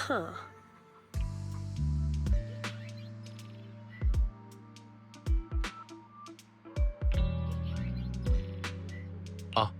Huh. Ah.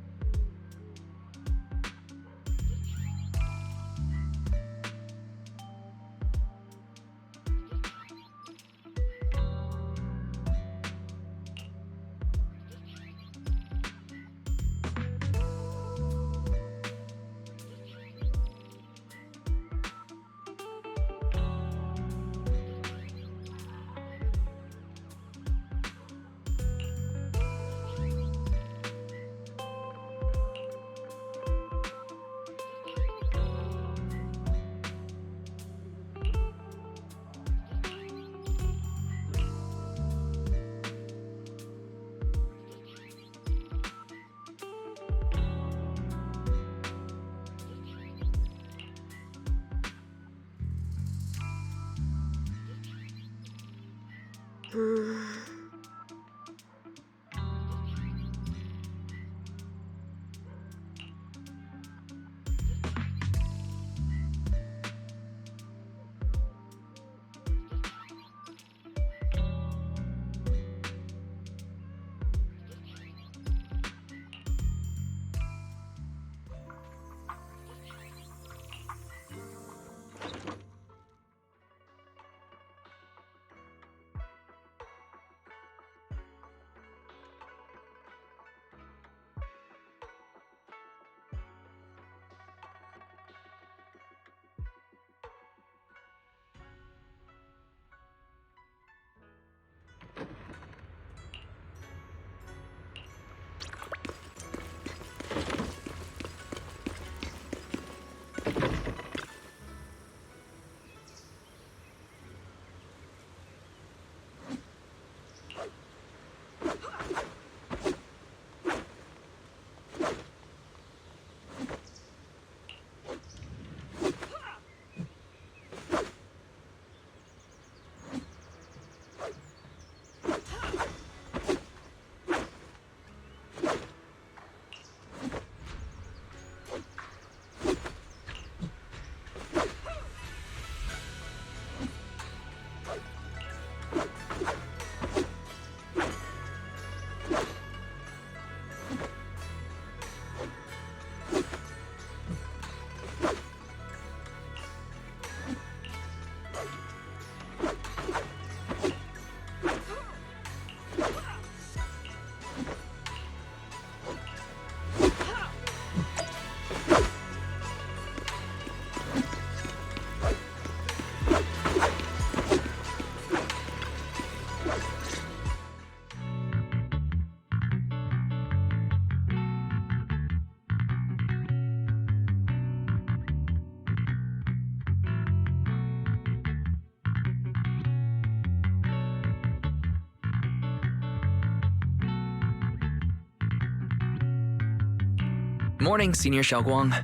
Morning, Senior Xiaoguang.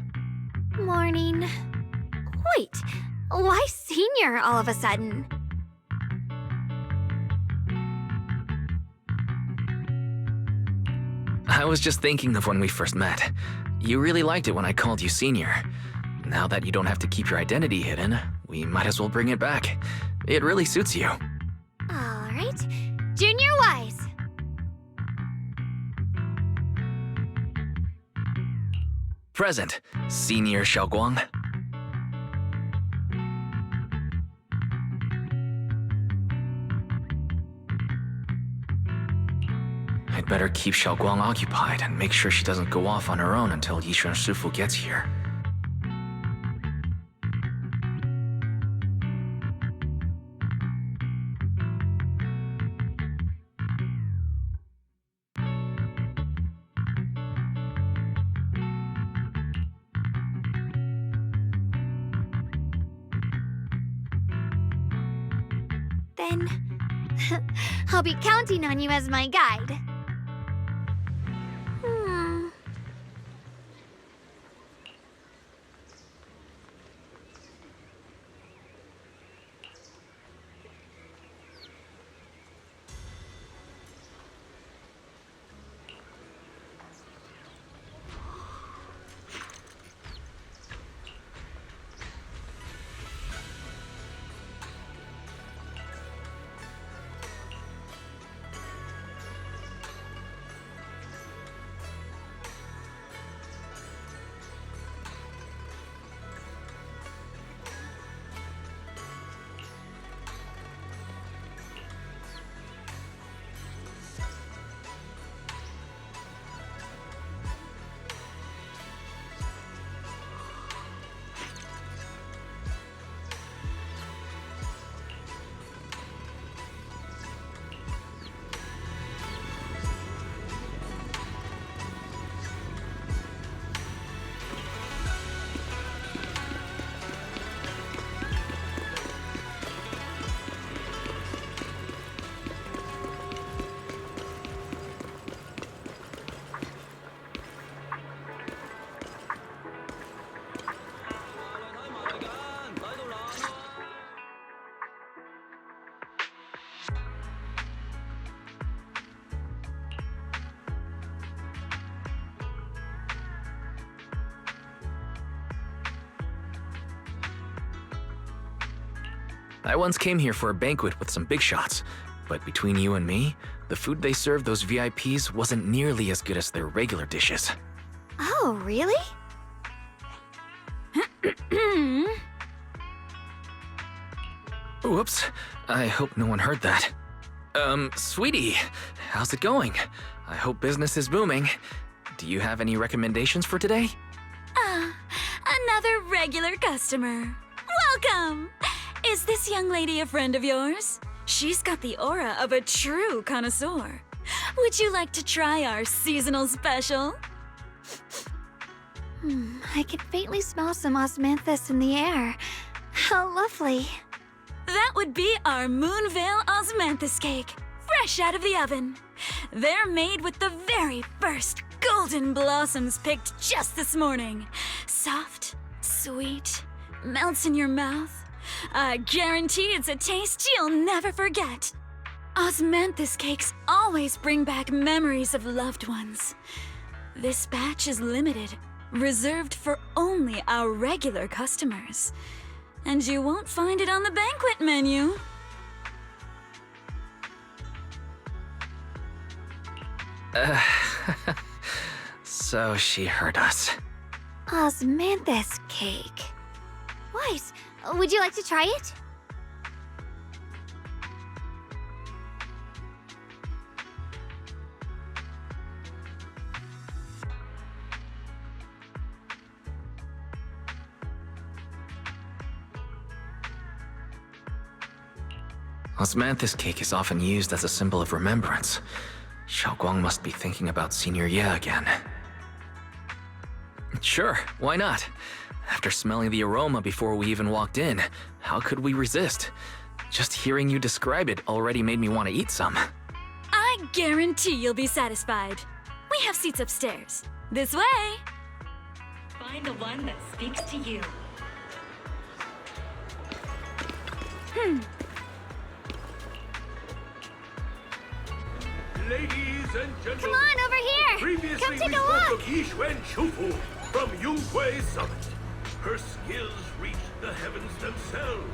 Morning. Wait, why senior all of a sudden? I was just thinking of when we first met. You really liked it when I called you Senior. Now that you don't have to keep your identity hidden, we might as well bring it back. It really suits you. Alright. Junior Wise. Present, Senior Xiaoguang. I'd better keep Xiaoguang occupied and make sure she doesn't go off on her own until Yishuan Shifu gets here. Then I'll be counting on you as my guide. I once came here for a banquet with some big shots, but between you and me, the food they served those VIPs wasn't nearly as good as their regular dishes. Oh, really? Whoops, I hope no one heard that. Sweetie, how's it going? I hope business is booming. Do you have any recommendations for today? Another regular customer. Welcome! Is this young lady a friend of yours? She's got the aura of a true connoisseur. Would you like to try our seasonal special? I can faintly smell some osmanthus in the air. How lovely. That would be our Moonvale Osmanthus cake, fresh out of the oven. They're made with the very first golden blossoms picked just this morning. Soft, sweet, melts in your mouth. I guarantee it's a taste you'll never forget. Osmanthus cakes always bring back memories of loved ones. This batch is limited, reserved for only our regular customers. And you won't find it on the banquet menu. So she heard us. Osmanthus cake. Weiss, would you like to try it? Osmanthus cake is often used as a symbol of remembrance. Xiaoguang must be thinking about Senior Ye again. Sure, why not? After smelling the aroma before we even walked in, how could we resist? Just hearing you describe it already made me want to eat some. I guarantee you'll be satisfied. We have seats upstairs. This way. Find the one that speaks to you. Ladies and gentlemen, Come on, over here! previously Come take we a spoke look! of Yixuan Shufu from Yunhui Summit. Her skills reached the heavens themselves,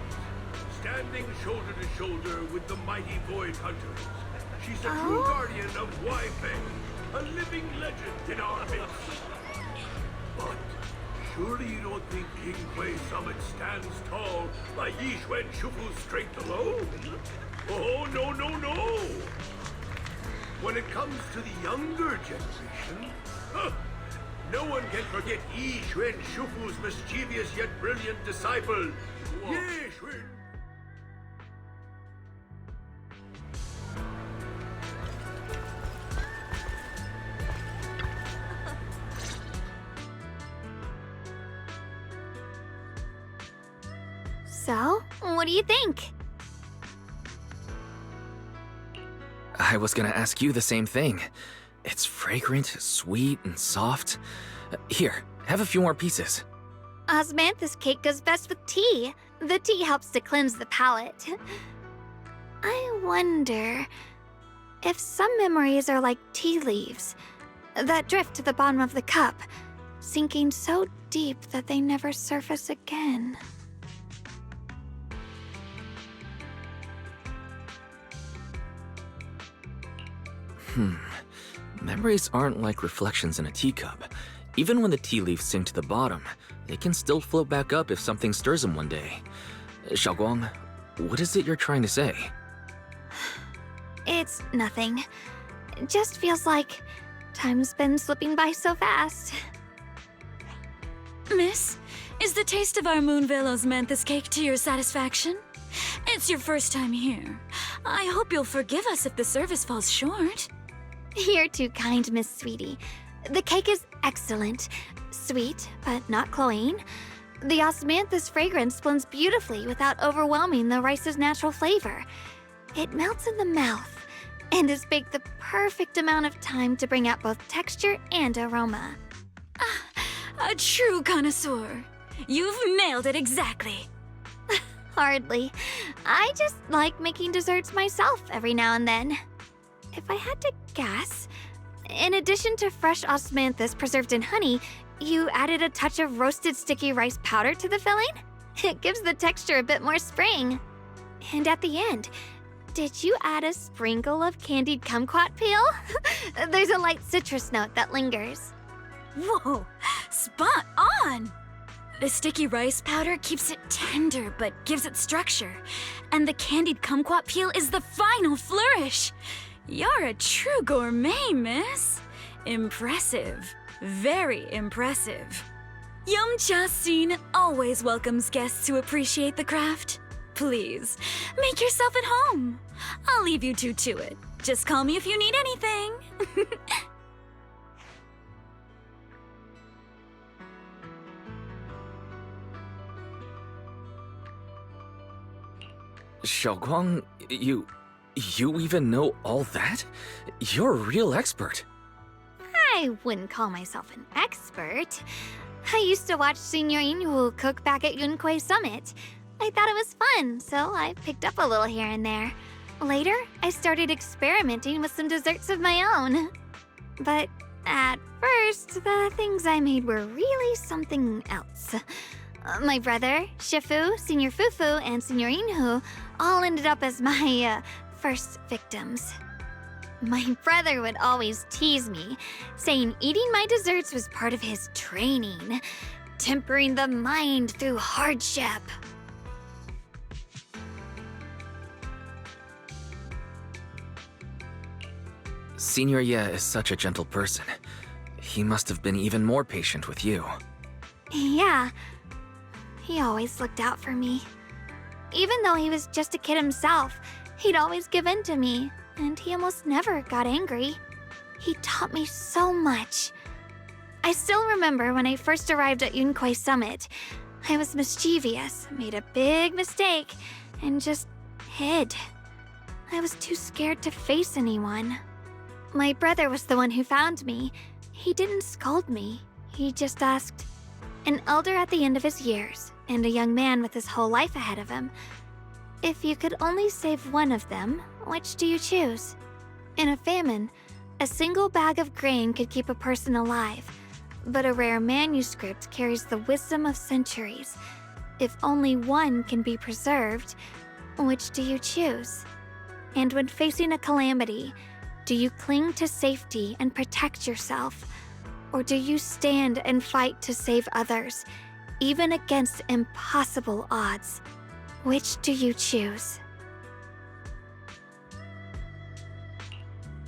standing shoulder to shoulder with the mighty Void Hunters. She's a true guardian of Weifeng, a living legend in our midst. But surely you don't think Yunhui Summit stands tall by Yixuan Shufu's strength alone? Oh, no, no, no! When it comes to the younger generation, no one can forget Yi Xuan Shufu's mischievous yet brilliant disciple, Ye Xuan. So, what do you think? I was gonna ask you the same thing. It's fragrant, sweet, and soft. Here, have a few more pieces. Osmanthus cake goes best with tea. The tea helps to cleanse the palate. I wonder if some memories are like tea leaves that drift to the bottom of the cup, sinking so deep that they never surface again. Memories aren't like reflections in a teacup. Even when the tea leaves sink to the bottom, they can still float back up if something stirs them one day. Xiaoguang, what is it you're trying to say? It's nothing. It just feels like time's been slipping by so fast. Miss, is the taste of our Moonvale Osmanthus cake to your satisfaction? It's your first time here. I hope you'll forgive us if the service falls short. You're too kind, Miss Sweetie. The cake is excellent. Sweet, but not cloying. The osmanthus fragrance blends beautifully without overwhelming the rice's natural flavor. It melts in the mouth and is baked the perfect amount of time to bring out both texture and aroma. A true connoisseur. You've nailed it exactly. Hardly. I just like making desserts myself every now and then. If I had to guess, in addition to fresh osmanthus preserved in honey, you added a touch of roasted sticky rice powder to the filling? It gives the texture a bit more spring. And at the end, did you add a sprinkle of candied kumquat peel? There's a light citrus note that lingers. Whoa, spot on! The sticky rice powder keeps it tender but gives it structure. And the candied kumquat peel is the final flourish. You're a true gourmet, miss. Impressive. Very impressive. Yumcha Scene always welcomes guests who appreciate the craft. Please, make yourself at home. I'll leave you two to it. Just call me if you need anything. Xiaoguang, you even know all that? You're a real expert. I wouldn't call myself an expert. I used to watch Senior Inhu cook back at Yunquei Summit. I thought it was fun, so I picked up a little here and there. Later, I started experimenting with some desserts of my own. But at first, the things I made were really something else. My brother, Shifu, Senior Fufu, and Senior Inhu all ended up as my first victims. My brother would always tease me, saying eating my desserts was part of his training, tempering the mind through hardship. Senior Ye is such a gentle person. He must have been even more patient with you. Yeah, he always looked out for me. Even though he was just a kid himself, he'd always give in to me, and he almost never got angry. He taught me so much. I still remember when I first arrived at Yunquei Summit. I was mischievous, made a big mistake, and just hid. I was too scared to face anyone. My brother was the one who found me. He didn't scold me. He just asked, an elder at the end of his years, and a young man with his whole life ahead of him, if you could only save one of them, which do you choose? In a famine, a single bag of grain could keep a person alive, but a rare manuscript carries the wisdom of centuries. If only one can be preserved, which do you choose? And when facing a calamity, do you cling to safety and protect yourself? Or do you stand and fight to save others, even against impossible odds? Which do you choose?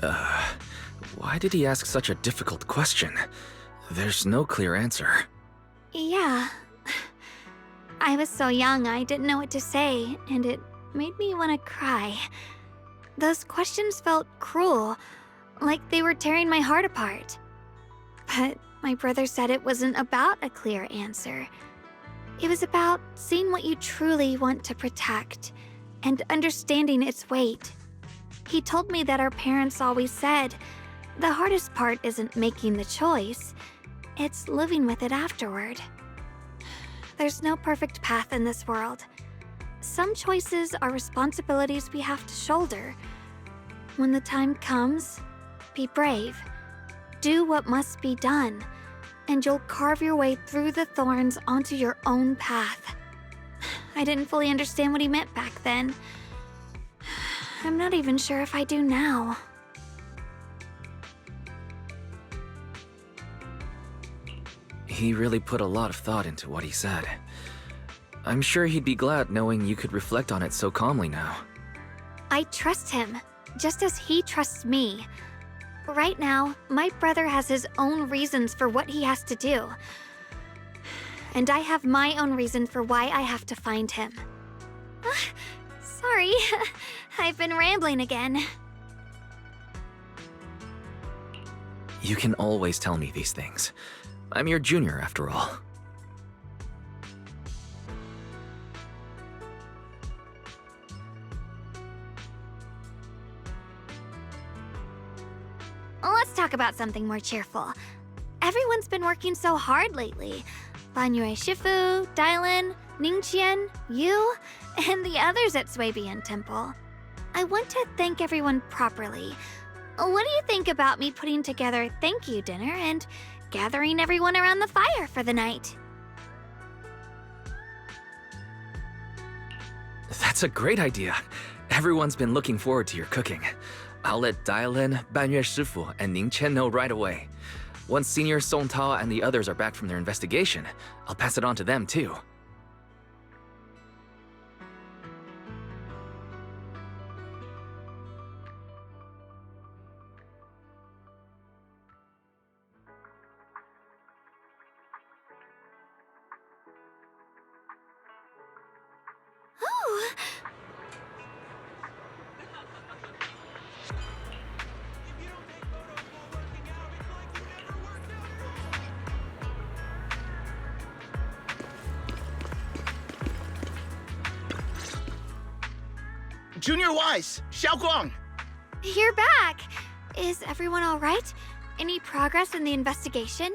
Why did he ask such a difficult question? There's no clear answer. Yeah. I was so young I didn't know what to say, and it made me want to cry. Those questions felt cruel, like they were tearing my heart apart. But my brother said it wasn't about a clear answer. It was about seeing what you truly want to protect and understanding its weight. He told me that our parents always said, the hardest part isn't making the choice, it's living with it afterward. There's no perfect path in this world. Some choices are responsibilities we have to shoulder. When the time comes, be brave. Do what must be done, and you'll carve your way through the thorns onto your own path. I didn't fully understand what he meant back then. I'm not even sure if I do now. He really put a lot of thought into what he said. I'm sure he'd be glad knowing you could reflect on it so calmly now. I trust him, just as he trusts me. Right now, my brother has his own reasons for what he has to do. And I have my own reason for why I have to find him. Sorry, I've been rambling again. You can always tell me these things. I'm your junior, after all. Let's talk about something more cheerful. Everyone's been working so hard lately. Banyue Shifu, Dylan, Ningqian, you, and the others at Suibian Temple. I want to thank everyone properly. What do you think about me putting together a thank you dinner and gathering everyone around the fire for the night? That's a great idea. Everyone's been looking forward to your cooking. I'll let Dialin, Banyue Shifu, and Ning Chen know right away. Once Senior Song Tao and the others are back from their investigation, I'll pass it on to them too. Junior Wise, Xiaoguang! You're back! Is everyone alright? Any progress in the investigation?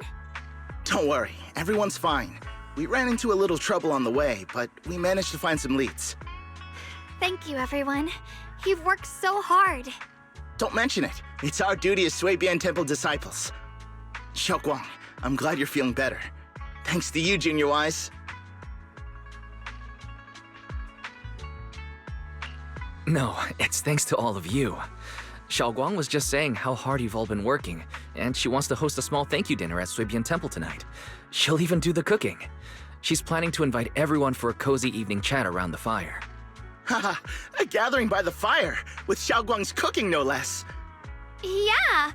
Don't worry, everyone's fine. We ran into a little trouble on the way, but we managed to find some leads. Thank you, everyone. You've worked so hard. Don't mention it. It's our duty as Suibian Temple disciples. Xiaoguang, I'm glad you're feeling better. Thanks to you, Junior Wise. No, it's thanks to all of you. Xiaoguang was just saying how hard you've all been working, and she wants to host a small thank you dinner at Suibian Temple tonight. She'll even do the cooking. She's planning to invite everyone for a cozy evening chat around the fire. Haha, a gathering by the fire, with Xiaoguang's cooking no less. Yeah,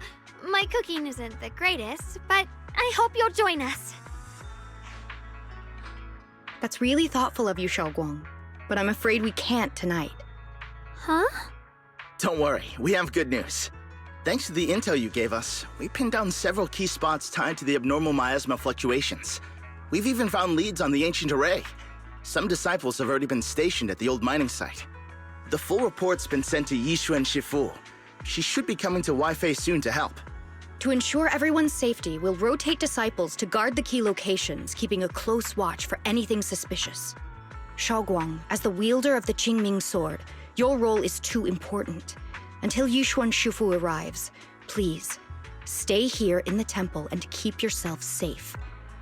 my cooking isn't the greatest, but I hope you'll join us. That's really thoughtful of you, Xiaoguang, but I'm afraid we can't tonight. Huh? Don't worry, we have good news. Thanks to the intel you gave us, we pinned down several key spots tied to the abnormal miasma fluctuations. We've even found leads on the ancient array. Some disciples have already been stationed at the old mining site. The full report's been sent to Yishuan Shifu. She should be coming to Weifei soon to help. To ensure everyone's safety, we'll rotate disciples to guard the key locations, keeping a close watch for anything suspicious. Xiaoguang, as the wielder of the Qingming sword, your role is too important. Until Yishuan Shifu arrives, please, stay here in the temple and keep yourself safe.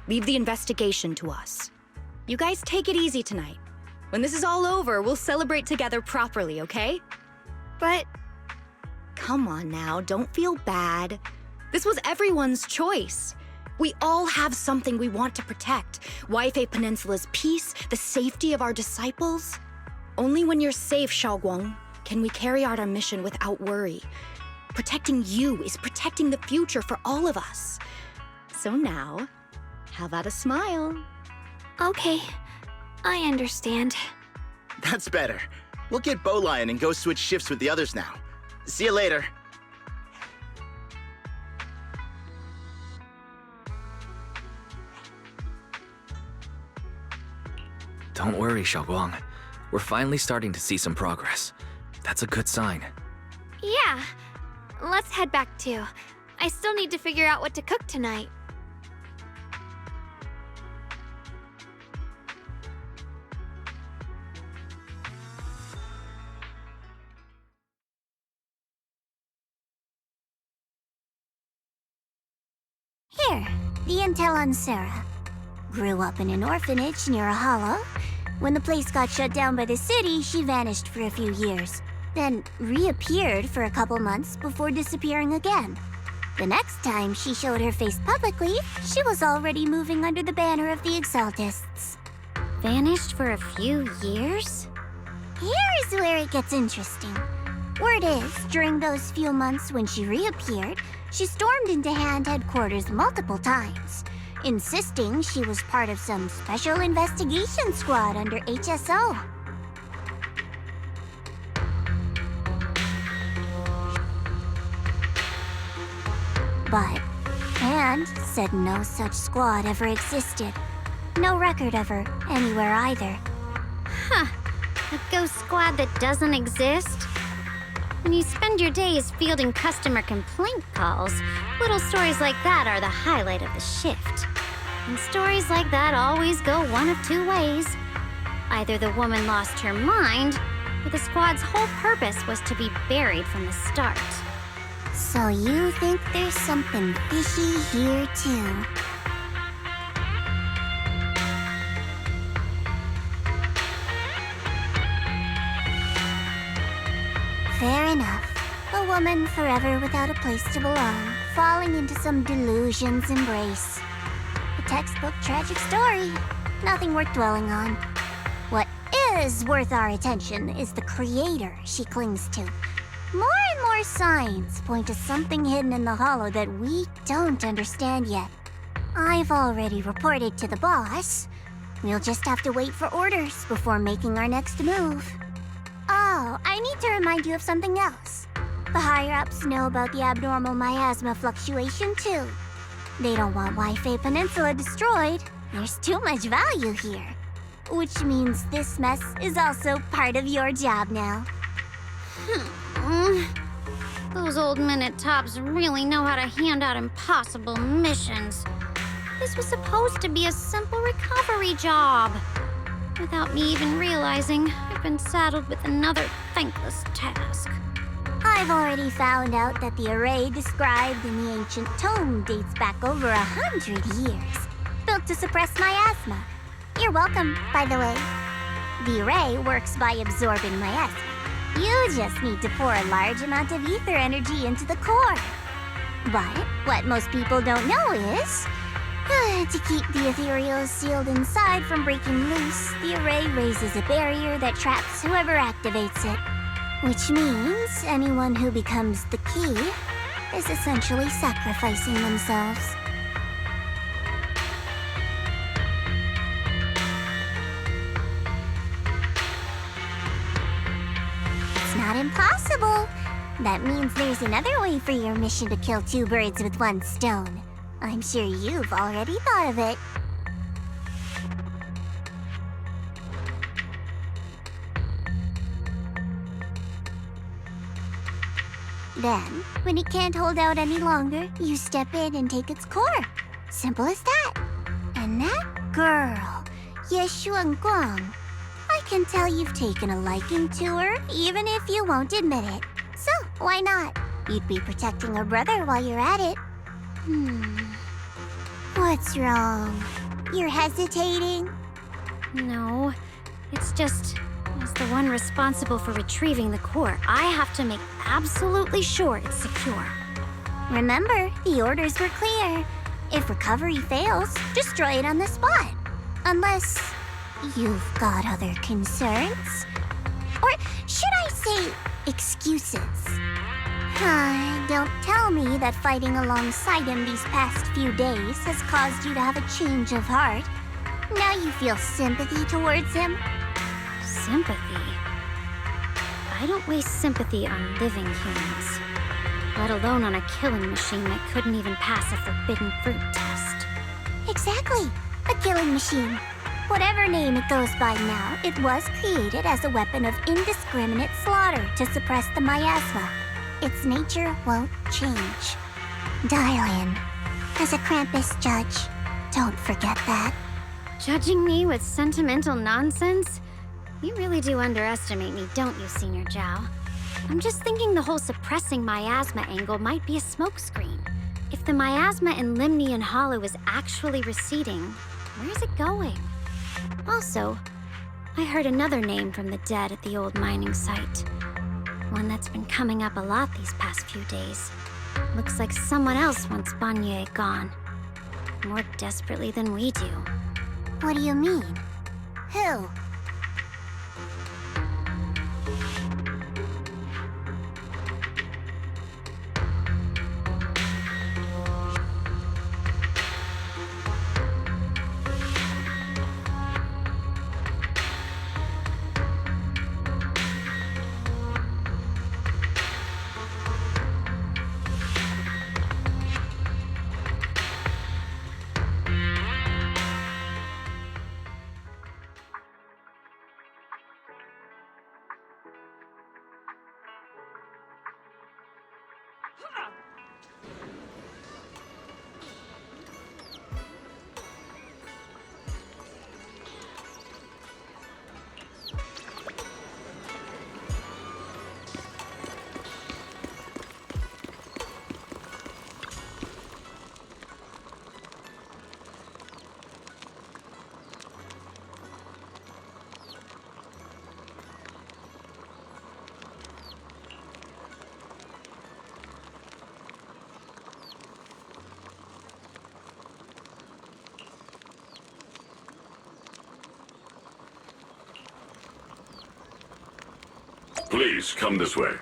Leave the investigation to us. You guys take it easy tonight. When this is all over, we'll celebrate together properly, okay? But Come on now, don't feel bad. This was everyone's choice. We all have something we want to protect. Weifei Peninsula's peace, the safety of our disciples. Only when you're safe, Xiaoguang, can we carry out our mission without worry. Protecting you is protecting the future for all of us. So now, how about a smile? okay, I understand. That's better. We'll get Bowlion and go switch shifts with the others now. See you later. Don't worry, Xiaoguang. We're finally starting to see some progress. That's a good sign. Yeah, let's head back too. I still need to figure out what to cook tonight. Here, the intel on Sarah. Grew up in an orphanage near a hollow. When the place got shut down by the city, she vanished for a few years. Then reappeared for a couple months before disappearing again. The next time she showed her face publicly, she was already moving under the banner of the Exaltists. Vanished for a few years? Here's where it gets interesting. Word is, during those few months when she reappeared, she stormed into Hand headquarters multiple times, insisting she was part of some special investigation squad under HSO. But Hand said no such squad ever existed. No record of her anywhere either. Huh. A ghost squad that doesn't exist? When you spend your days fielding customer complaint calls, little stories like that are the highlight of the shift. And stories like that always go one of two ways. Either the woman lost her mind, or the squad's whole purpose was to be buried from the start. So you think there's something fishy here too? Fair enough. A woman forever without a place to belong, falling into some delusion's embrace. A textbook tragic story. Nothing worth dwelling on. What is worth our attention is the creator she clings to. More and more signs point to something hidden in the hollow that we don't understand yet. I've already reported to the boss. We'll just have to wait for orders before making our next move. Oh, I need to remind you of something else. The higher-ups know about the abnormal miasma fluctuation, too. They don't want Wi-Fi Peninsula destroyed. There's too much value here. Which means this mess is also part of your job now. Those old minute tops really know how to hand out impossible missions. This was supposed to be a simple recovery job. Without me even realizing, I've been saddled with another thankless task. I've already found out that the array described in the ancient tome dates back over 100 years. Built to suppress miasma. You're welcome, by the way. The array works by absorbing miasma. You just need to pour a large amount of ether energy into the core. But what most people don't know is, to keep the ethereals sealed inside from breaking loose, the array raises a barrier that traps whoever activates it. Which means anyone who becomes the key is essentially sacrificing themselves. It's not impossible. That means there's another way for your mission to kill two birds with one stone. I'm sure you've already thought of it. Then, when it can't hold out any longer, you step in and take its core. Simple as that. And that girl, Yeshuan Guang, I can tell you've taken a liking to her, even if you won't admit it. So, why not? You'd be protecting her brother while you're at it. What's wrong? You're hesitating? No, it's just, as the one responsible for retrieving the core, I have to make absolutely sure it's secure. Remember, the orders were clear. If recovery fails, destroy it on the spot. Unless you've got other concerns. Or should I say, excuses? Don't tell me that fighting alongside him these past few days has caused you to have a change of heart. Now you feel sympathy towards him? Sympathy? I don't waste sympathy on living humans, let alone on a killing machine that couldn't even pass a forbidden fruit test. Exactly, a killing machine. Whatever name it goes by now, it was created as a weapon of indiscriminate slaughter to suppress the miasma. Its nature won't change. Dial in. As a Krampus judge, don't forget that. Judging me with sentimental nonsense? You really do underestimate me, don't you, Senior Zhao? I'm just thinking the whole suppressing miasma angle might be a smokescreen. If the miasma in Limnian Hollow is actually receding, where's it going? Also, I heard another name from the dead at the old mining site. One that's been coming up a lot these past few days. Looks like someone else wants Banye gone. More desperately than we do. What do you mean? Who? Please, come this way.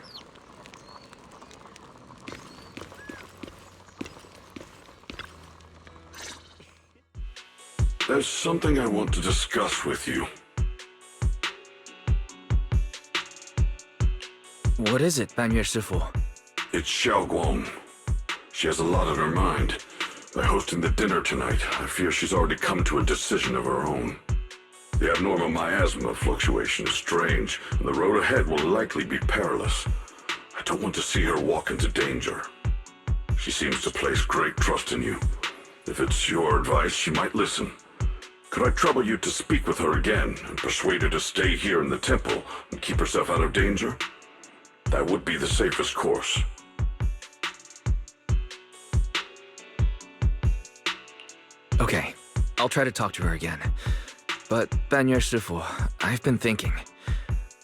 There's something I want to discuss with you. What is it, Banyue Shifu? It's Xiaoguang. She has a lot on her mind. By hosting the dinner tonight, I fear she's already come to a decision of her own. The abnormal miasma fluctuation is strange, and the road ahead will likely be perilous. I don't want to see her walk into danger. She seems to place great trust in you. If it's your advice, she might listen. Could I trouble you to speak with her again and persuade her to stay here in the temple and keep herself out of danger? That would be the safest course. Okay, I'll try to talk to her again. But, Banyue Shifu, I've been thinking.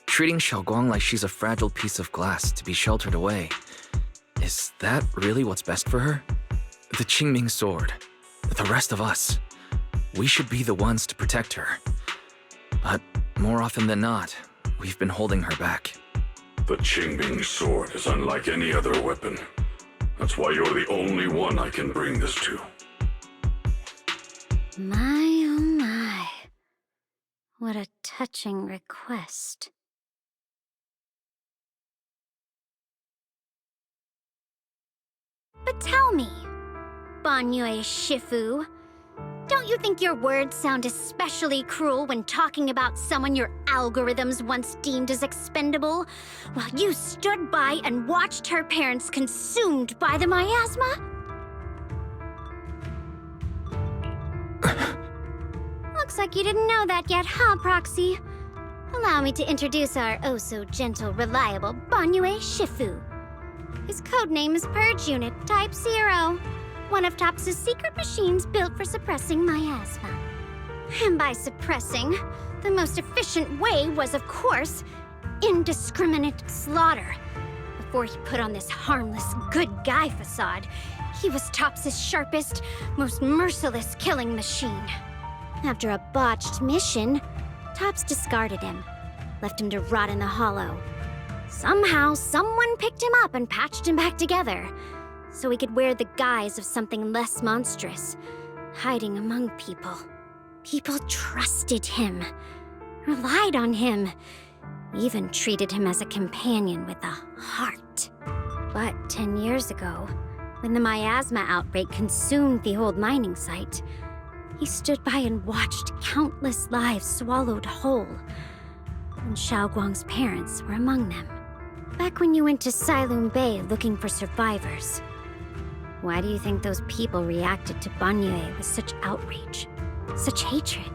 Treating Xiaoguang like she's a fragile piece of glass to be sheltered away. Is that really what's best for her? The Qingming sword. The rest of us. We should be the ones to protect her. But more often than not, we've been holding her back. The Qingming sword is unlike any other weapon. That's why you're the only one I can bring this to. My, oh my. What a touching request. But tell me, Banyue Shifu, don't you think your words sound especially cruel when talking about someone your algorithms once deemed as expendable, while you stood by and watched her parents consumed by the miasma? Looks like you didn't know that yet, huh, Proxy? Allow me to introduce our oh-so-gentle, reliable Banyue Shifu. His codename is Purge Unit Type 0, one of TOPS' secret machines built for suppressing miasma. And by suppressing, the most efficient way was, of course, indiscriminate slaughter. Before he put on this harmless, good guy facade, he was TOPS' sharpest, most merciless killing machine. After a botched mission, TOPS discarded him, left him to rot in the hollow. Somehow, someone picked him up and patched him back together, so he could wear the guise of something less monstrous, hiding among people. People trusted him, relied on him, even treated him as a companion with a heart. But 10 years ago, when the miasma outbreak consumed the old mining site, he stood by and watched countless lives swallowed whole, and Xiaoguang's parents were among them. Back when you went to Silum Bay looking for survivors, why do you think those people reacted to Banyue with such outrage, such hatred?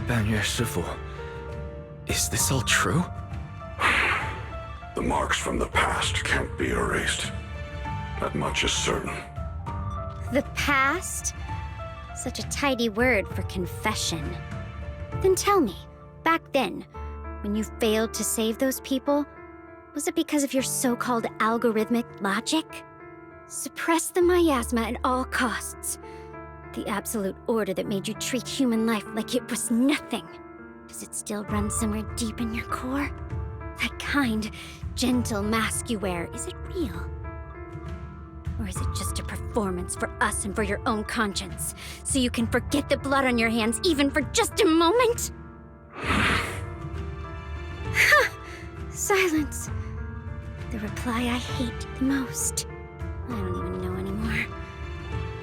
Banyue Shifu, is this all true? The marks from the past can't be erased. That much is certain. The past? Such a tidy word for confession. Then tell me, back then, when you failed to save those people, was it because of your so-called algorithmic logic? Suppress the miasma at all costs. The absolute order that made you treat human life like it was nothing. Does it still run somewhere deep in your core? That kind, gentle mask you wear, is it real? Or is it just a performance for us and for your own conscience, so you can forget the blood on your hands even for just a moment? Silence. The reply I hate the most. I don't even know anymore.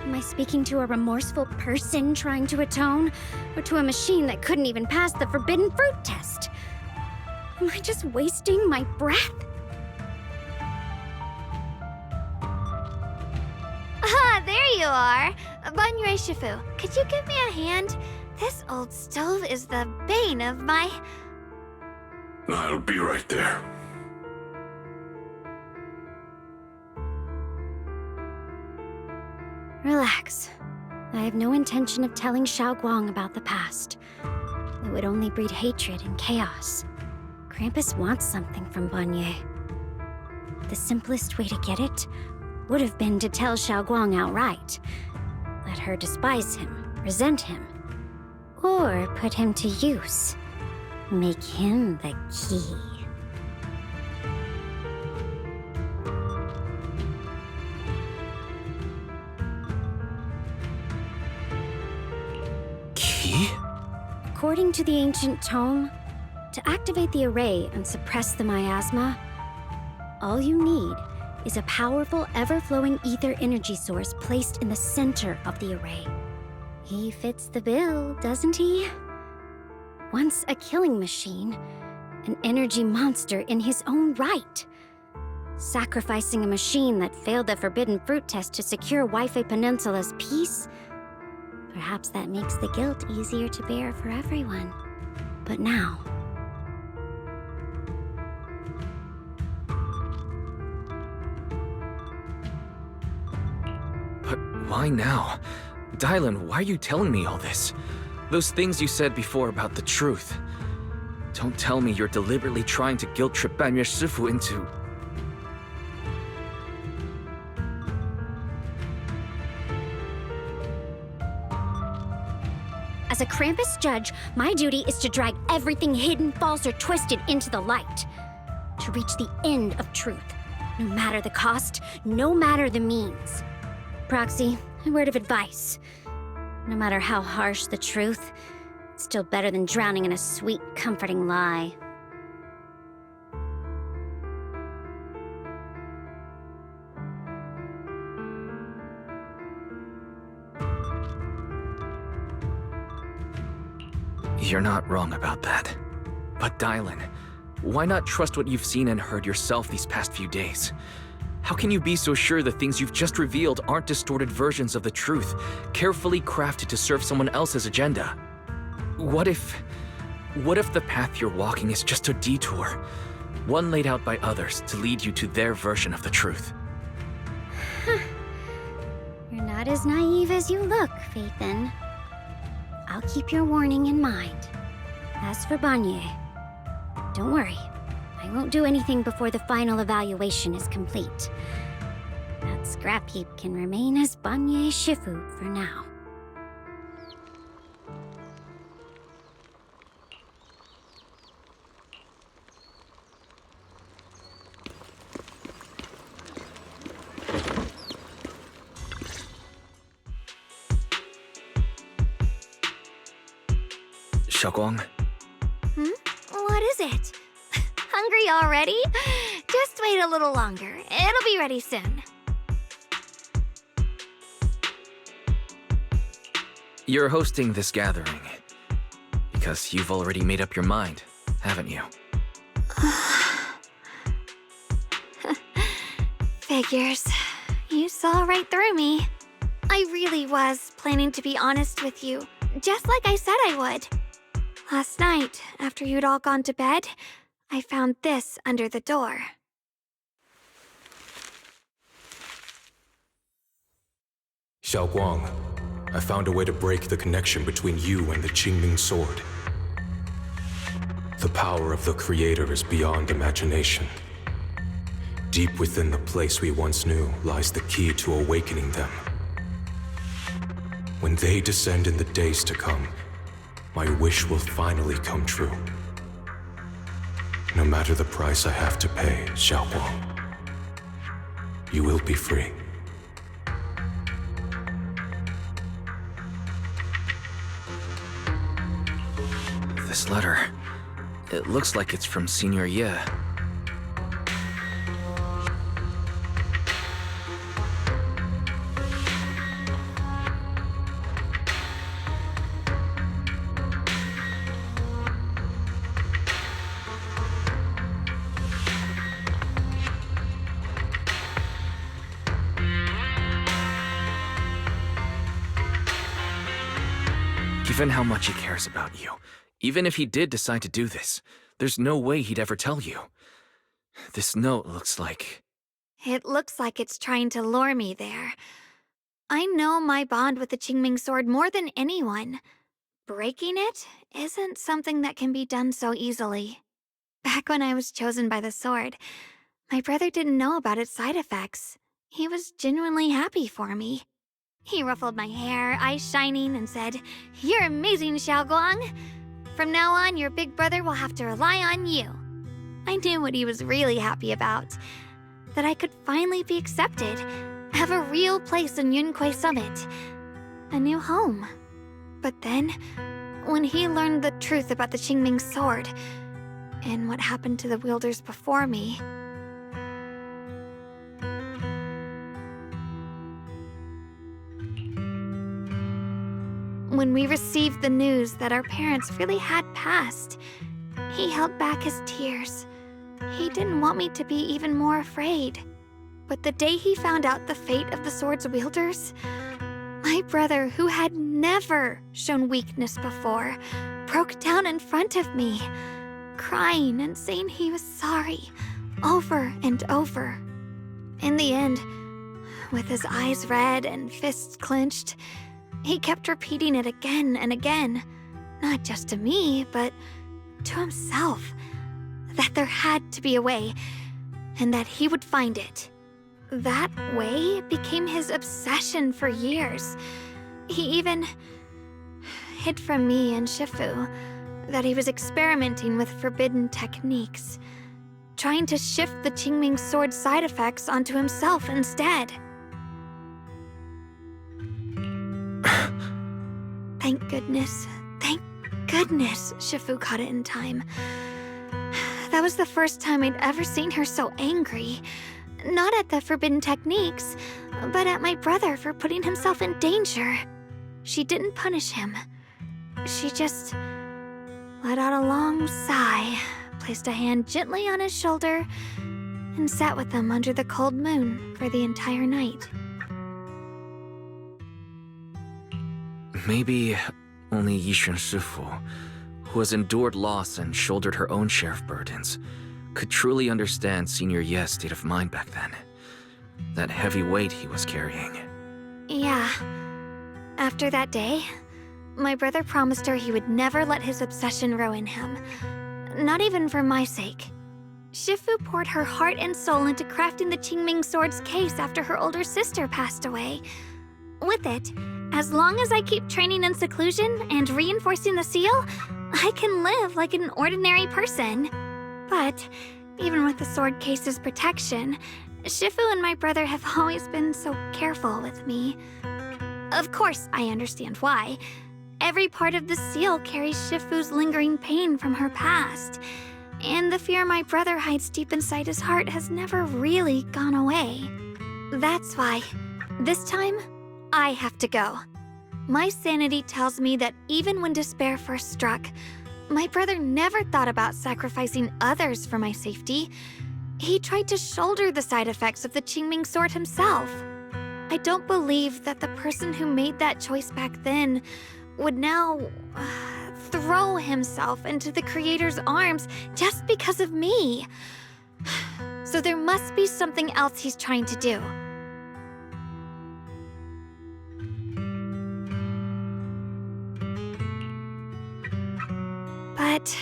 Am I speaking to a remorseful person trying to atone, or to a machine that couldn't even pass the forbidden fruit test? Am I just wasting my breath? Ah, there you are! Banyue Shifu, could you give me a hand? This old stove is the bane of my... I'll be right there. Relax. I have no intention of telling Xiaoguang about the past. It would only breed hatred and chaos. Krampus wants something from Banyue. The simplest way to get it would have been to tell Xiaoguang outright. Let her despise him, resent him, or put him to use. Make him the key. Key? According to the ancient tome, to activate the array and suppress the miasma, all you need is a powerful, ever-flowing ether energy source placed in the center of the array. He fits the bill, doesn't he? Once a killing machine, an energy monster in his own right. Sacrificing a machine that failed the forbidden fruit test to secure Wi-Fi Peninsula's peace? Perhaps that makes the guilt easier to bear for everyone. But now, But why now? Dylan, why are you telling me all this? Those things you said before about the truth. Don't tell me you're deliberately trying to guilt-trip Banyue Shifu into... as a Krampus judge, my duty is to drag everything hidden, false, or twisted into the light. To reach the end of truth. No matter the cost, no matter the means. Proxy, a word of advice. No matter how harsh the truth, it's still better than drowning in a sweet, comforting lie. You're not wrong about that. But Dylan, why not trust what you've seen and heard yourself these past few days? How can you be so sure the things you've just revealed aren't distorted versions of the truth, carefully crafted to serve someone else's agenda? What if the path you're walking is just a detour, one laid out by others to lead you to their version of the truth? You're not as naive as you look, Phaethon. I'll keep your warning in mind. As for Banyue, don't worry. I won't do anything before the final evaluation is complete. That scrap heap can remain as Banyue Shifu for now. Xiaoguang? What is it? Hungry already? Just wait a little longer. It'll be ready soon. You're hosting this gathering because you've already made up your mind, haven't you? Figures. You saw right through me. I really was planning to be honest with you, just like I said I would. Last night, after you'd all gone to bed, I found this under the door. Xiaoguang, I found a way to break the connection between you and the Qingming sword. The power of the Creator is beyond imagination. Deep within the place we once knew lies the key to awakening them. When they descend in the days to come, my wish will finally come true. No matter the price I have to pay, Xiaoguang, you will be free. This letter, it looks like it's from Senior Ye. Given how much he cares about you, even if he did decide to do this, there's no way he'd ever tell you. This note looks like... It looks like it's trying to lure me there. I know my bond with the Qingming sword more than anyone. Breaking it isn't something that can be done so easily. Back when I was chosen by the sword, my brother didn't know about its side effects. He was genuinely happy for me. He ruffled my hair, eyes shining, and said, "You're amazing, Xiaoguang." From now on, your big brother will have to rely on you. I knew what he was really happy about. That I could finally be accepted, have a real place in Yunquei Summit. A new home. But then, when he learned the truth about the Qingming sword, and what happened to the wielders before me... When we received the news that our parents really had passed, he held back his tears. He didn't want me to be even more afraid. But the day he found out the fate of the sword's wielders, my brother, who had never shown weakness before, broke down in front of me, crying and saying he was sorry, over and over. In the end, with his eyes red and fists clenched, he kept repeating it again and again, not just to me, but to himself, that there had to be a way, and that he would find it. That way became his obsession for years. He even hid from me and Shifu that he was experimenting with forbidden techniques, trying to shift the Qingming sword side effects onto himself instead. Thank goodness Shifu caught it in time. That was the first time I'd ever seen her so angry. Not at the forbidden techniques, but at my brother for putting himself in danger. She didn't punish him. She just let out a long sigh, placed a hand gently on his shoulder, and sat with him under the cold moon for the entire night. Maybe only Yishun Shifu, who has endured loss and shouldered her own share of burdens, could truly understand Senior Ye's state of mind back then. That heavy weight he was carrying. Yeah. After that day, my brother promised her he would never let his obsession ruin him. Not even for my sake. Shifu poured her heart and soul into crafting the Qingming sword's case after her older sister passed away. With it, as long as I keep training in seclusion and reinforcing the seal, I can live like an ordinary person. But even with the sword case's protection, Shifu and my brother have always been so careful with me. Of course, I understand why. Every part of the seal carries Shifu's lingering pain from her past, and the fear my brother hides deep inside his heart has never really gone away. That's why, this time, I have to go. My sanity tells me that even when despair first struck, my brother never thought about sacrificing others for my safety. He tried to shoulder the side effects of the Qingming sword himself. I don't believe that the person who made that choice back then would now throw himself into the Creator's arms just because of me. So there must be something else he's trying to do. But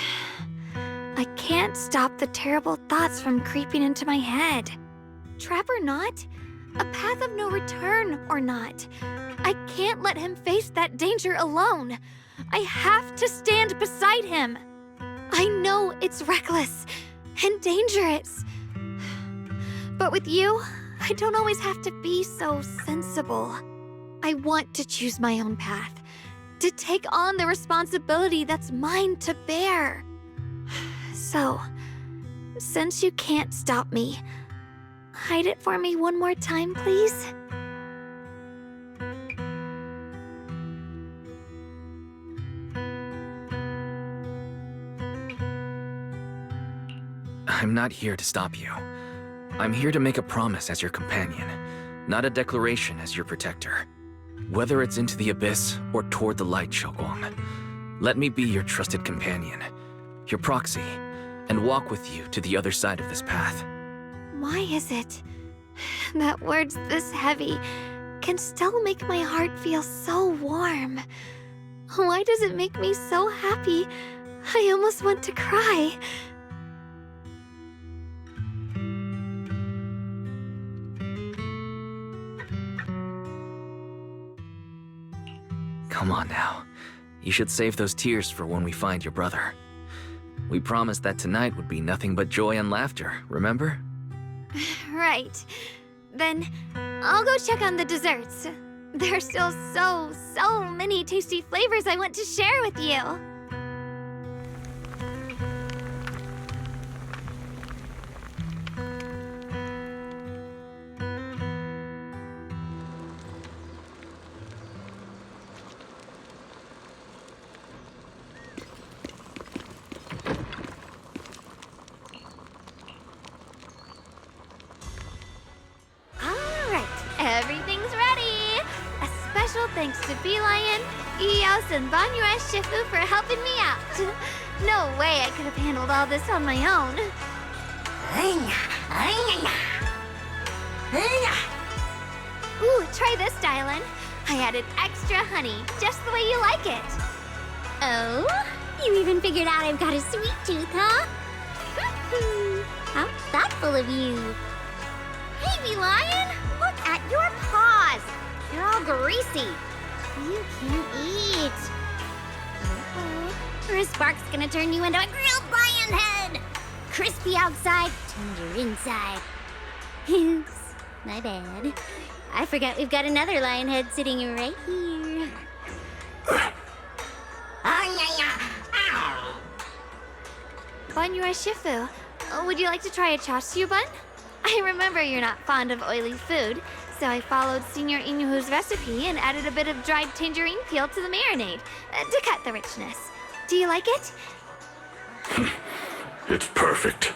I can't stop the terrible thoughts from creeping into my head. Trap or not, a path of no return or not, I can't let him face that danger alone. I have to stand beside him. I know it's reckless and dangerous. But with you, I don't always have to be so sensible. I want to choose my own path, to take on the responsibility that's mine to bear. So, since you can't stop me, hide it for me one more time, please? I'm not here to stop you. I'm here to make a promise as your companion, not a declaration as your protector. Whether it's into the abyss or toward the light, Xiaoguang, let me be your trusted companion, your proxy, and walk with you to the other side of this path. Why is it that words this heavy can still make my heart feel so warm? Why does it make me so happy I almost want to cry? Come on now. You should save those tears for when we find your brother. We promised that tonight would be nothing but joy and laughter, remember? Right. Then I'll go check on the desserts. There are still so many tasty flavors I want to share with you. Everything's ready! A special thanks to Bee Lion, Eos, and Banyue Shifu for helping me out. No way I could have handled all this on my own. Ooh, try this, Dylan. I added extra honey, just the way you like it. Oh? You even figured out I've got a sweet tooth, huh? How thoughtful of you. Hey, Bee Lion! Look at your paws! They're all greasy. You can't eat. Or is Spark's gonna turn you into a grilled lion head? Crispy outside, tender inside. Oops, my bad. I forgot we've got another lion head sitting right here. Banyue Shifu, would you like to try a chasu bun? I remember you're not fond of oily food, so I followed Senior Inuhu's recipe and added a bit of dried tangerine peel to the marinade to cut the richness. Do you like it? It's perfect.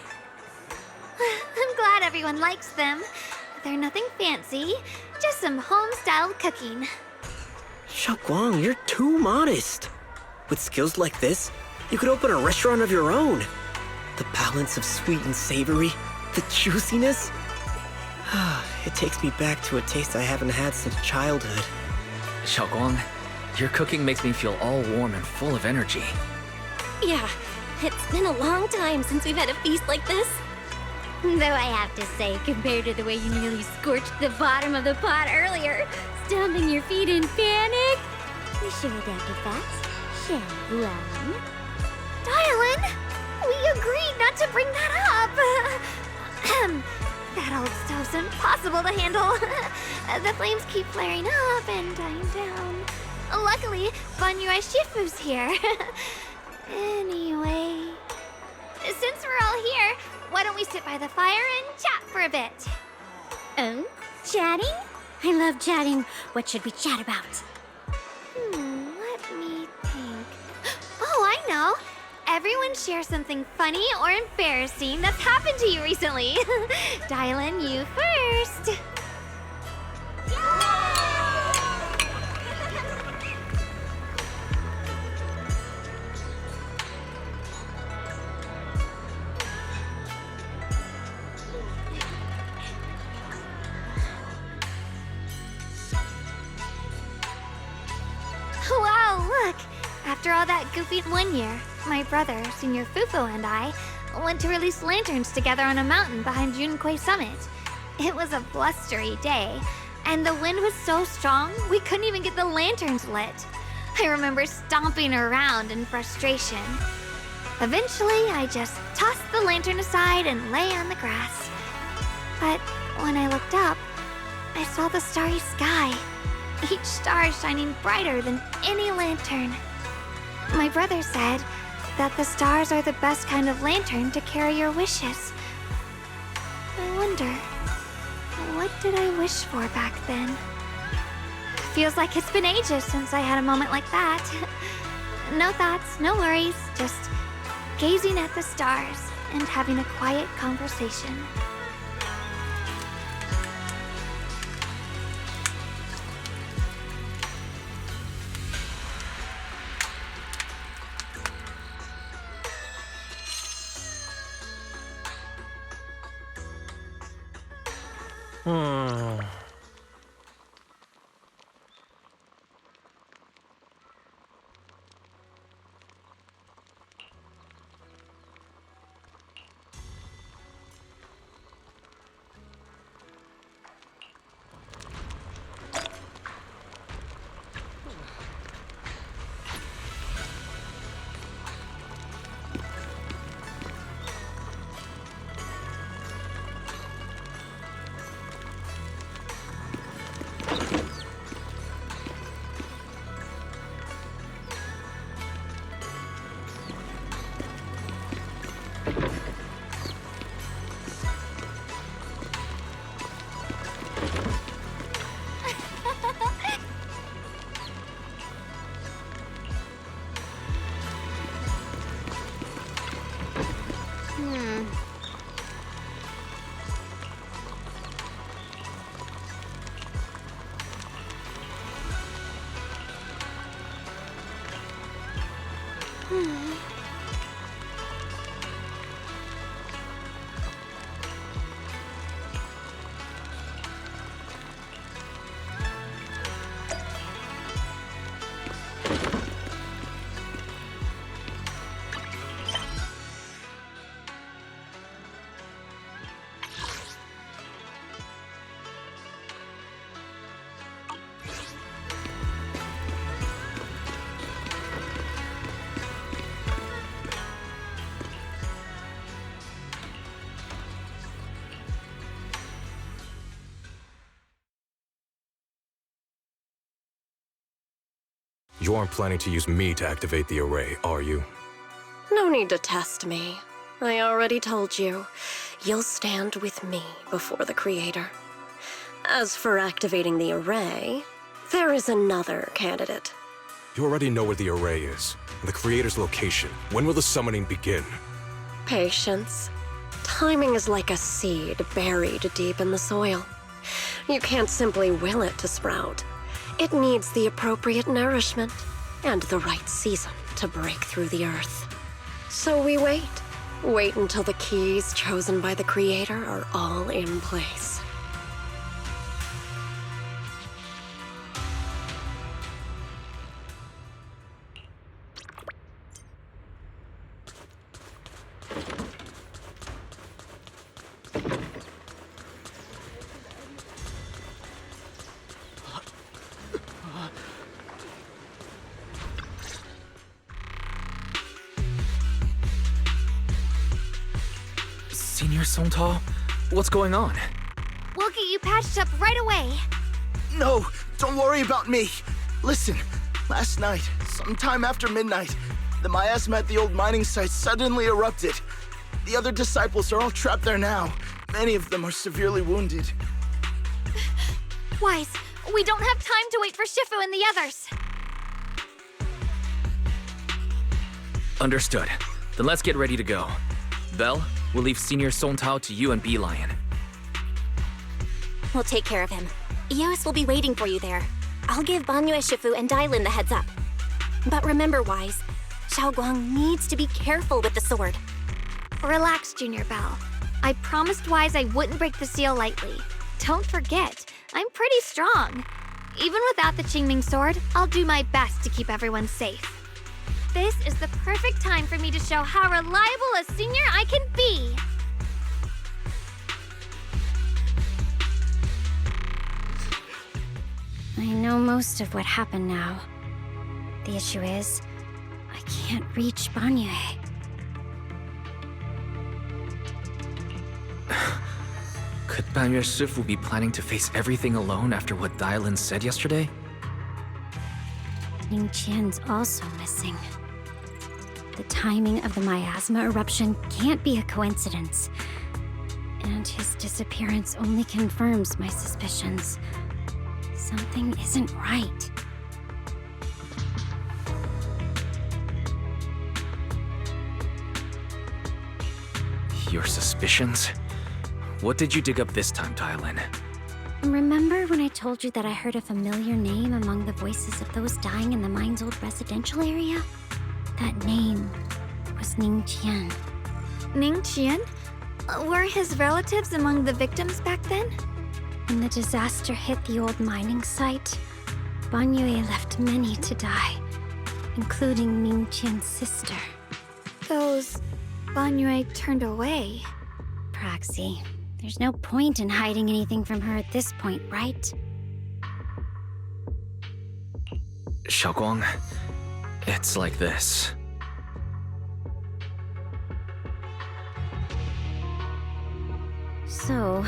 I'm glad everyone likes them. They're nothing fancy, just some home-style cooking. Xiaoguang, you're too modest. With skills like this, you could open a restaurant of your own. The balance of sweet and savory, the juiciness. It takes me back to a taste I haven't had since childhood. Xiaoguang, your cooking makes me feel all warm and full of energy. Yeah, it's been a long time since we've had a feast like this. Though I have to say, compared to the way you nearly scorched the bottom of the pot earlier, stomping your feet in panic, we should adapt fast, shall we? Dylan, we agreed not to bring that up. That old stove's impossible to handle. The flames keep flaring up and dying down. Luckily, Banyue Shifu's here. Anyway, since we're all here, why don't we sit by the fire and chat for a bit? Oh, chatting? I love chatting. What should we chat about? Let me think. Oh, I know. Everyone share something funny or embarrassing that's happened to you recently. Dylan, you first. Wow, look! After all that goofy 1 year, my brother, Senior Fufu, and I went to release lanterns together on a mountain behind Junquei Summit. It was a blustery day, and the wind was so strong we couldn't even get the lanterns lit. I remember stomping around in frustration. Eventually, I just tossed the lantern aside and lay on the grass. But when I looked up, I saw the starry sky, each star shining brighter than any lantern. My brother said that the stars are the best kind of lantern to carry your wishes. I wonder, what did I wish for back then? Feels like it's been ages since I had a moment like that. No thoughts, no worries, just gazing at the stars and having a quiet conversation. You aren't planning to use me to activate the array, are you? No need to test me. I already told you. You'll stand with me before the Creator. As for activating the array, there is another candidate. You already know where the array is, and the Creator's location. When will the summoning begin? Patience. Timing is like a seed buried deep in the soil. You can't simply will it to sprout. It needs the appropriate nourishment and the right season to break through the earth. So we wait. Wait until the keys chosen by the Creator are all in place. Senior Sontal? What's going on? We'll get you patched up right away. No, don't worry about me. Listen, last night, sometime after midnight, the miasma at the old mining site suddenly erupted. The other disciples are all trapped there now. Many of them are severely wounded. Wise, we don't have time to wait for Shifu and the others. Understood. Then let's get ready to go. Vel, we'll leave Senior Sontal to you and Bee Lion. We'll take care of him. Eos will be waiting for you there. I'll give Banyue, Shifu, and Dailin the heads up. But remember, Wise, Xiaoguang needs to be careful with the sword. Relax, Junior Belle. I promised Wise I wouldn't break the seal lightly. Don't forget, I'm pretty strong. Even without the Qingming sword, I'll do my best to keep everyone safe. This is the perfect time for me to show how reliable a senior I can be. I know most of what happened now. The issue is, I can't reach Banyue. Could Banyue Shifu be planning to face everything alone after what Dailin said yesterday? Ning Qian's also missing. The timing of the miasma eruption can't be a coincidence. And his disappearance only confirms my suspicions. Something isn't right. Your suspicions? What did you dig up this time, Dailin? Remember when I told you that I heard a familiar name among the voices of those dying in the mine's old residential area? That name was Ning Qian. Ning Qian? Were his relatives among the victims back then? When the disaster hit the old mining site, Banyue left many to die, including Ning Qian's sister. Those Banyue turned away. Proxy, there's no point in hiding anything from her at this point, right? Xiaoguang, it's like this. So,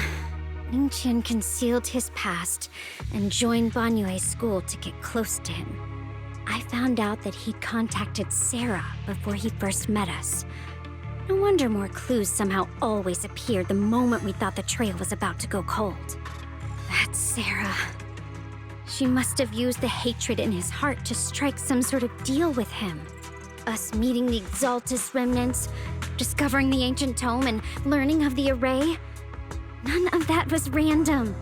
Ning Qian concealed his past and joined Banyue's school to get close to him. I found out that he contacted Sarah before he first met us. No wonder more clues somehow always appeared the moment we thought the trail was about to go cold. That's Sarah. She must have used the hatred in his heart to strike some sort of deal with him. Us meeting the Exaltus remnants, discovering the ancient tome, and learning of the array. None of that was random.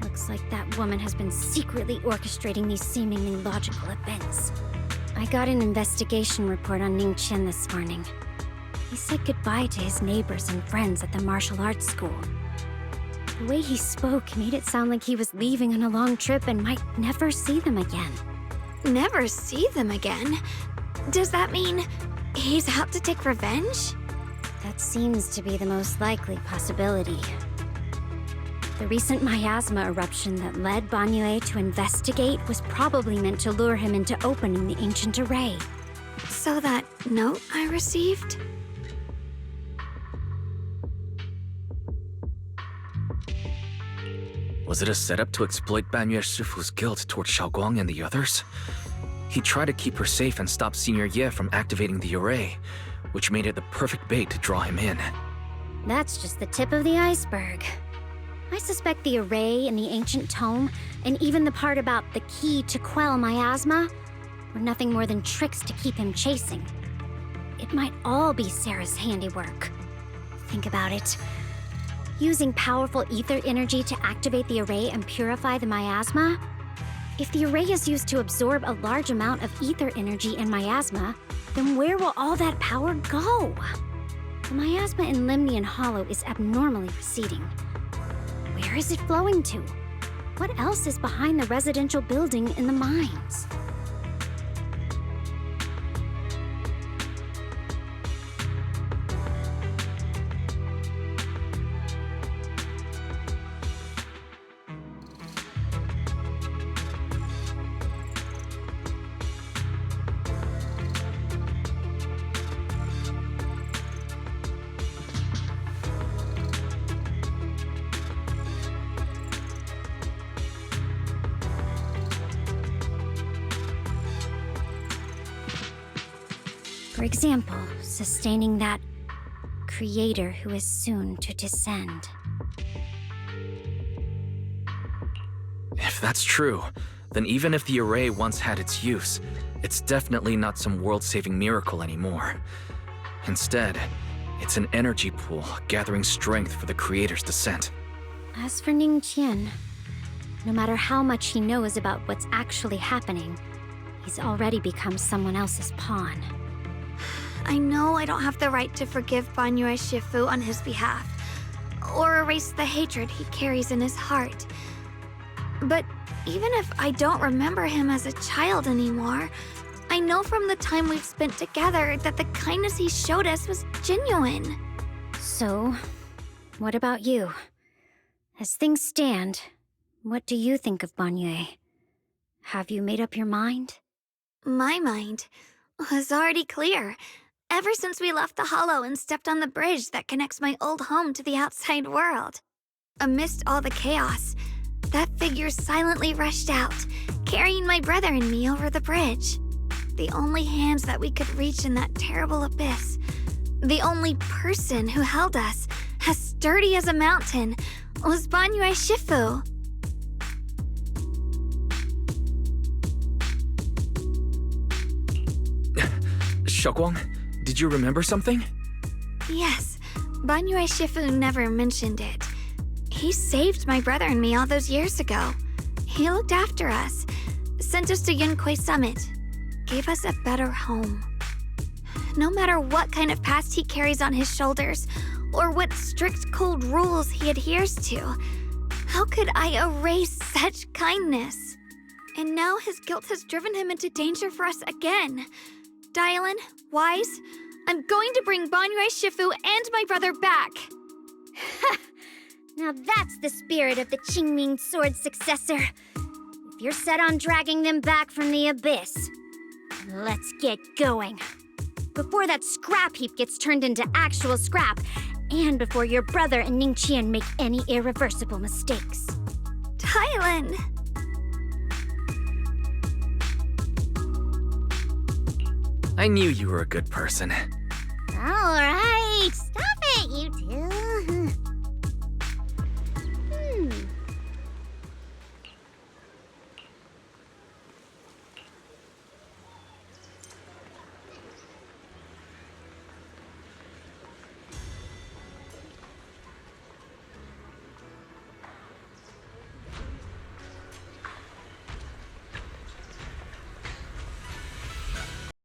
Looks like that woman has been secretly orchestrating these seemingly logical events. I got an investigation report on Ning Qian this morning. He said goodbye to his neighbors and friends at the martial arts school. The way he spoke made it sound like he was leaving on a long trip and might never see them again. Never see them again? Does that mean he's out to take revenge? That seems to be the most likely possibility. The recent miasma eruption that led Banyue to investigate was probably meant to lure him into opening the ancient array. So that note I received? Was it a setup to exploit Banyue Shifu's guilt towards Xiaoguang and the others? He tried to keep her safe and stop Senior Ye from activating the array, which made it the perfect bait to draw him in. That's just the tip of the iceberg. I suspect the array and the ancient tome, and even the part about the key to quell miasma, were nothing more than tricks to keep him chasing. It might all be Sarah's handiwork. Think about it. Using powerful ether energy to activate the array and purify the miasma? If the array is used to absorb a large amount of ether energy and miasma, then where will all that power go? The miasma in Limnian Hollow is abnormally receding. Where is it flowing to? What else is behind the residential building in the mines? For example, sustaining that creator who is soon to descend. If that's true, then even if the array once had its use, it's definitely not some world-saving miracle anymore. Instead, it's an energy pool gathering strength for the creator's descent. As for Ning Qian, no matter how much he knows about what's actually happening, he's already become someone else's pawn. I know I don't have the right to forgive Banyue Shifu on his behalf, or erase the hatred he carries in his heart. But even if I don't remember him as a child anymore, I know from the time we've spent together that the kindness he showed us was genuine. So, what about you? As things stand, what do you think of Banyue? Have you made up your mind? My mind was already clear. Ever since we left the Hollow and stepped on the bridge that connects my old home to the outside world. Amidst all the chaos, that figure silently rushed out, carrying my brother and me over the bridge. The only hands that we could reach in that terrible abyss. The only person who held us, as sturdy as a mountain, was Banyue Shifu. Xiaoguang, did you remember something? Yes, Banyue Shifu never mentioned it. He saved my brother and me all those years ago. He looked after us, sent us to Yunkui Summit, gave us a better home. No matter what kind of past he carries on his shoulders, or what strict cold rules he adheres to, how could I erase such kindness? And now his guilt has driven him into danger for us again. Dylan, Wise, I'm going to bring Banyue Shifu and my brother back. Now that's the spirit of the Qingming Sword's successor. If you're set on dragging them back from the abyss, let's get going. Before that scrap heap gets turned into actual scrap, and before your brother and Ning Qian make any irreversible mistakes. Dylan! I knew you were a good person.